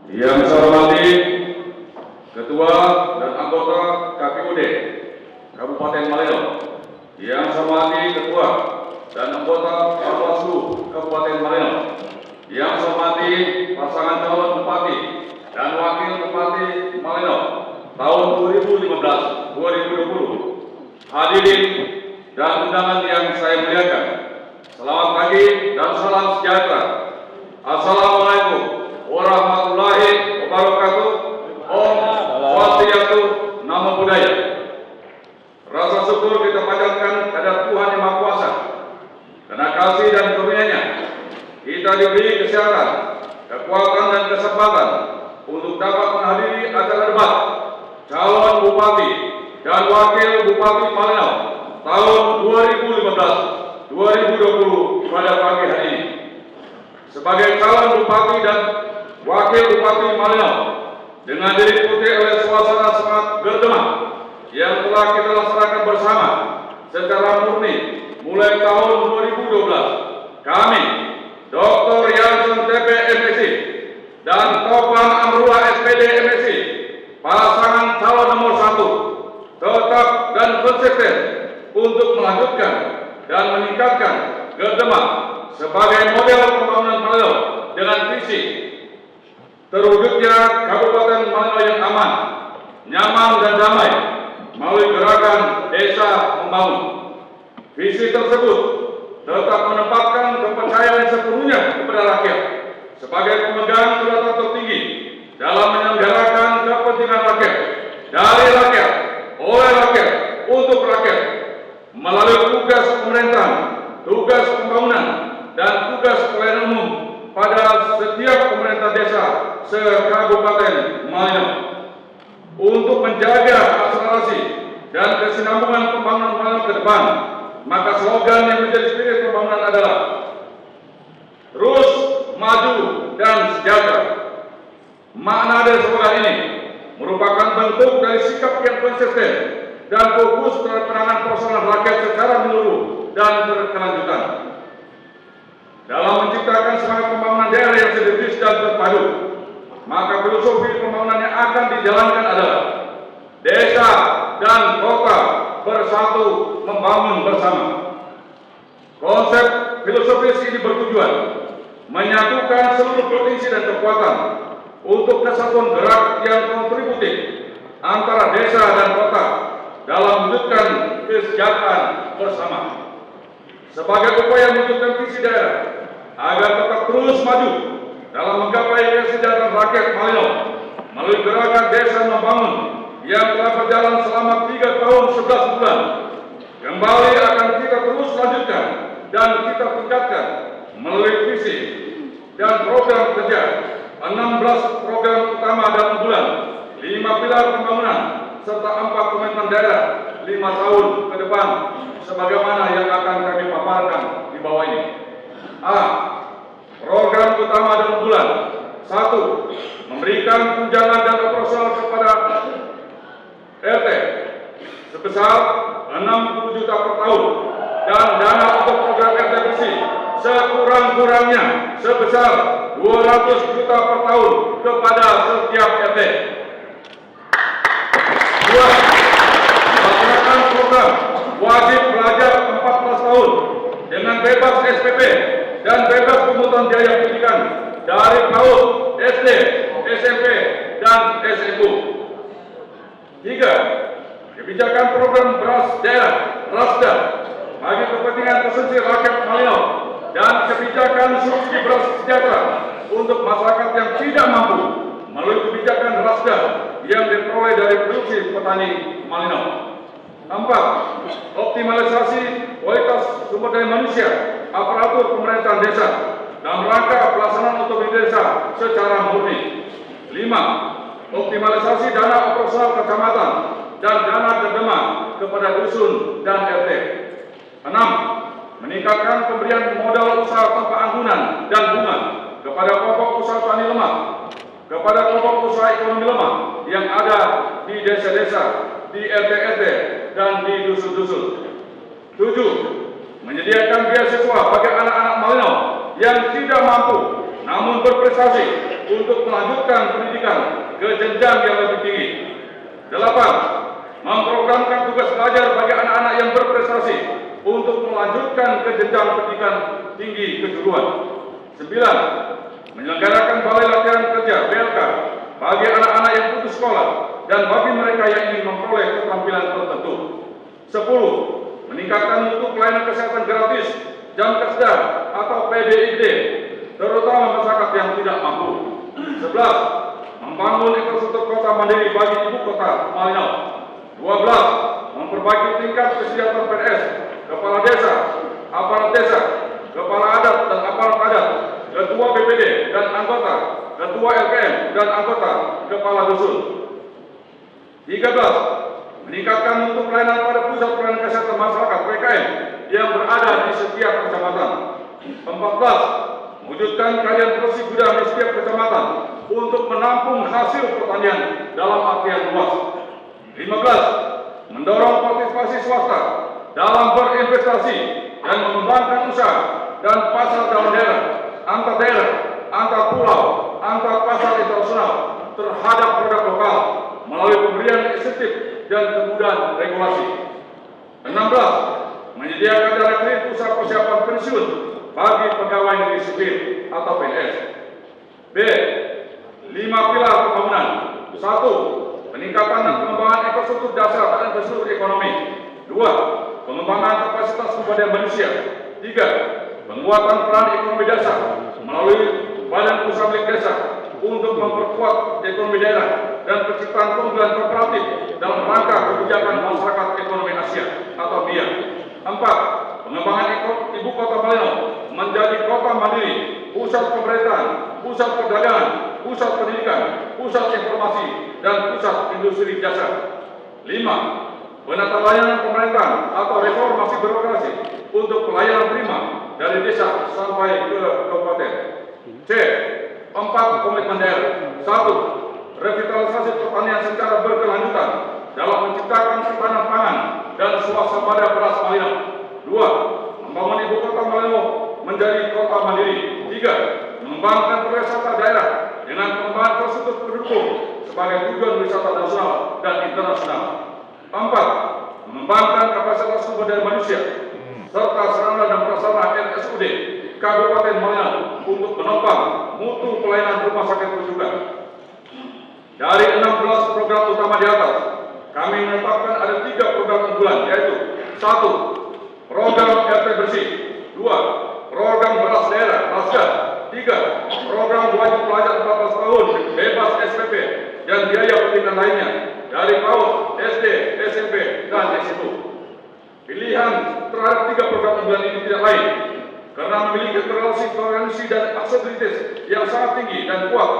Yang saya hormati Ketua dan anggota KPUD Kabupaten Malino. Yang saya hormati Ketua dan anggota Bawaslu Kabupaten Malino. Yang saya hormati pasangan calon Bupati dan Wakil Bupati Malino tahun 2015-2020. Hadirin dan undangan yang saya muliakan, selamat pagi dan salam sejahtera. Assalamualaikum warahmatullahi wabarakatuh. Om Swastiastu, Namo Buddhaya. Rasa syukur kita panjatkan kepada Tuhan Yang Maha Kuasa. Karena kasih dan karunia-Nya, kita diberi kesehatan, kekuatan dan kesempatan untuk dapat menghadiri acara debat calon Bupati dan Wakil Bupati Malino tahun 2015-2020 pada pagi hari ini. Sebagai calon Bupati dan Wakil Bupati Malino, dengan diliputi oleh suasana semangat bergema yang telah kita laksanakan bersama secara murni mulai tahun 2012, kami, Dr. Yansen TP MSc dan Topan Amrullah SPD MSc, pasangan calon nomor 1, tetap dan konsisten untuk melanjutkan dan meningkatkan Gerdema sebagai model pembangunan Malino dengan visi terwujudnya Kabupaten Malino yang aman, nyaman dan damai melalui gerakan Desa Membangun. Visi tersebut tetap menempatkan kepercayaan sepenuhnya kepada rakyat sebagai pemegang kedaulatan tertinggi dalam menyelenggarakan kepentingan rakyat, dari rakyat, oleh rakyat, untuk rakyat, melalui tugas pemerintahan, tugas pembangunan, dan tugas pelayanan umum pada setiap pemerintah desa se-Kabupaten Malino. Untuk menjaga akselerasi dan kesinambungan pembangunan Malino ke depan, maka slogan yang menjadi spirit pembangunan adalah terus maju dan sejahtera. Makna dari slogan ini merupakan bentuk dari sikap yang konsisten dan fokus terhadap penanganan persoalan rakyat secara menyeluruh dan berkelanjutan. Dalam menciptakan semangat pembangunan daerah yang sinergis dan terpadu, maka filosofi pembangunan yang akan dijalankan adalah desa dan kota bersatu membangun bersama. Konsep filosofis ini bertujuan menyatukan seluruh potensi dan kekuatan untuk kesatuan gerak yang kontributif antara desa dan kota dalam mewujudkan kesejahteraan bersama. Sebagai upaya mewujudkan visi daerah agar tetap terus maju dalam menggapai kesejahteraan rakyat Malino melalui gerakan Desa Membangun yang telah berjalan selama 3 tahun 11 bulan, kembali akan kita terus lanjutkan dan kita tingkatkan melalui visi dan program kerja 16 program utama dalam bulan, 5 pilar pembangunan, serta 4 komitmen daerah 5 tahun ke depan sebagaimana yang akan kami paparkan di bawah ini. A. Program utama dalam bulan 1. Memberikan tunjangan dan operasional kepada RT sebesar 60 juta per tahun dan dana untuk program RT bersih sekurang-kurangnya sebesar 200 juta per tahun kepada setiap RT. 2. Melaksanakan program wajib belajar 14 tahun dengan bebas SPP dan bebas pungutan biaya pendidikan dari PAUD, SD, SMP, dan SMU. 3. Kebijakan program beras daerah (RASDA) bagi kepentingan konsumsi rakyat Malino dan kebijakan subsidi beras sejahtera untuk masyarakat yang tidak mampu melalui kebijakan RASDA yang diperoleh dari produksi petani Malino. 4. Optimalisasi kualitas sumber daya manusia aparatur pemerintahan desa dalam rangka pelaksanaan otonomi desa secara murni. 5. Optimalisasi dana operasional kecamatan dan dana Gerdema kepada dusun dan RT. 6. Meningkatkan pemberian modal usaha tanpa anggunan dan bunga kepada kelompok usaha tani lemah, kepada kelompok usaha ekonomi lemah yang ada di desa-desa, di RT-RT, dan di dusun-dusun. 7. Menyediakan beasiswa bagi anak-anak Malino yang tidak mampu namun berprestasi untuk melanjutkan pendidikan ke jenjang yang lebih tinggi. 8. Memprogramkan tugas belajar bagi anak-anak yang berprestasi untuk melanjutkan ke jenjang pendidikan tinggi kejuruan. 9. Menyelenggarakan balai latihan kerja BLK bagi anak-anak yang putus sekolah dan bagi mereka yang ingin memperoleh keterampilan tertentu. 10. Meningkatkan mutu pelayanan kesehatan gratis jam kerja atau PDID, terutama masyarakat yang tidak mampu. 11. Membangun infrastruktur kota mandiri bagi ibu kota Malinau. 12. Memperbaiki tingkat kesejahteraan PNS, kepala desa, aparat desa, kepala adat dan aparat adat, ketua BPD dan anggota, ketua LPM dan anggota, kepala dusun. 13. Meningkatkan mutu pelayanan pada pusat pelayanan kesehatan masyarakat PKM yang berada di setiap kecamatan. 14. Mewujudkan kajian bersih gudang di setiap kecamatan untuk menampung hasil pertanian dalam artian luas. 15. Mendorong partisipasi swasta dalam berinvestasi dan mengembangkan usaha dan pasar dalam daerah, antar pulau, antar pasar internasional terhadap produk lokal melalui pemberian insentif dan kemudahan regulasi. 16. Menyediakan dana kredit usaha persiapan pensiun bagi pegawai negeri sipil atau PNS. B. 5 pilar pembangunan. 1. Peningkatan dan pengembangan infrastruktur dasar dan infrastruktur ekonomi. 2. Pengembangan kapasitas sumber daya manusia. 3. Penguatan peran ekonomi dasar melalui badan usaha milik desa untuk memperkuat ekonomi daerah dan penciptaan keunggulan kooperatif dalam rangka kebijakan masyarakat ekonomi Asia atau BIA. 4. Pengembangan ibu kota Malinau menjadi kota mandiri, pusat pemerintahan, pusat perdagangan, pusat pendidikan, pusat informasi, dan pusat industri jasa. 5. Penata layanan pemerintahan atau reformasi birokrasi untuk pelayanan prima dari desa sampai ke kabupaten. C. 4 komitmen daerah. 1. Revitalisasi pertanian secara berkelanjutan dalam menciptakan ketahanan pangan dan swasembada beras Malinau. 2. Membangun ibu kota Malinau menjadi kota mandiri. 3. Mengembangkan pariwisata daerah dengan pengembangan infrastruktur pendukung sebagai tujuan wisata nasional dan internasional. 4. Mengembangkan kapasitas sumber daya manusia serta sarana dan prasarana RSUD Kabupaten Malinau untuk menopang mutu pelayanan rumah sakit rujukan. Dari 16 program utama di atas, kami menetapkan ada 3 program unggulan, yaitu 1. Program RT bersih. 2. Program beras daerah (RASDA). 3. Program wajib pelajar 14 tahun bebas SPP dan biaya pendidikan lainnya dari PAUD, SD, SMP, dan S1. Pilihan terhadap 3 program unggulan ini tidak lain karena memiliki relasi toleransi dan aksesibilitas yang sangat tinggi dan kuat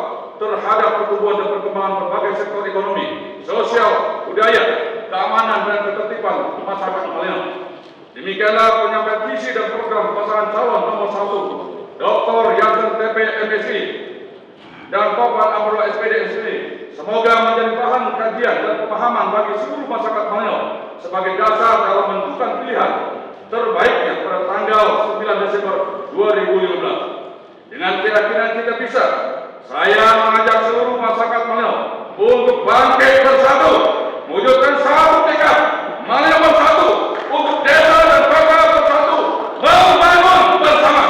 terhadap pertumbuhan dan perkembangan berbagai sektor ekonomi, sosial, budaya, keamanan, dan ketertiban masyarakat Malinau. Demikianlah penyampaian visi dan program pasangan calon nomor 1, Dr. Yansen TP MSI dan Topan Amrullah SPD SPD. Semoga menjadi bahan kajian dan pemahaman bagi seluruh masyarakat Malinau sebagai dasar dalam menentukan pilihan terbaiknya pada tanggal 9 Desember 2015. Dengan keyakinan kita bisa, saya mengajak seluruh masyarakat Malinau untuk bangkit bersatu, mewujudkan satu tekad Malinau bersatu untuk desa dan kota bersatu, membangun bersama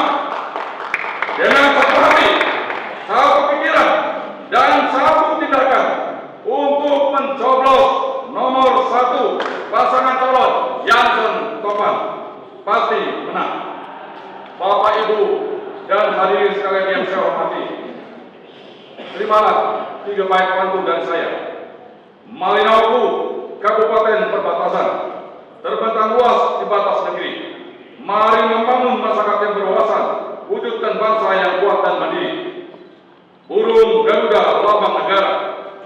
dengan satu hati, satu pikiran, dan satu tindakan untuk mencoblos nomor 1 pasangan calon Yansen Topan. Pasti menang. Bapak, Ibu, dan hadirin sekalian yang saya hormati, terimalah 3 baik pantun dari saya. Malinauku, kabupaten perbatasan, terbentang luas di batas negeri. Mari membangun masyarakat yang berwawasan, wujudkan bangsa yang kuat dan mandiri. Burung Garuda lambang negara,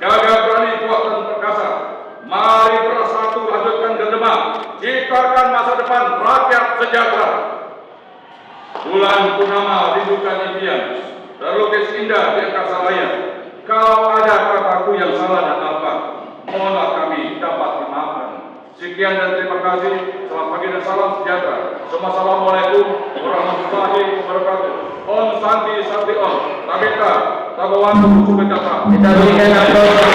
gagah berani kuat dan perkasa. Mari bersatu lanjutkan gendema, ciptakan masa depan rakyat sejahtera. Bulan purnama rindukan impian, terlukis indah di angkasa layar. Kalau ada kataku yang salah dan apa, mohonlah kami dapat dimaafkan. Sekian dan terima kasih. Selamat pagi dan salam sejahtera. Assalamualaikum warahmatullahi wabarakatuh. Om Santi Santi Om. Tabita. Tabawan Subekata. Kita berikan aplaus.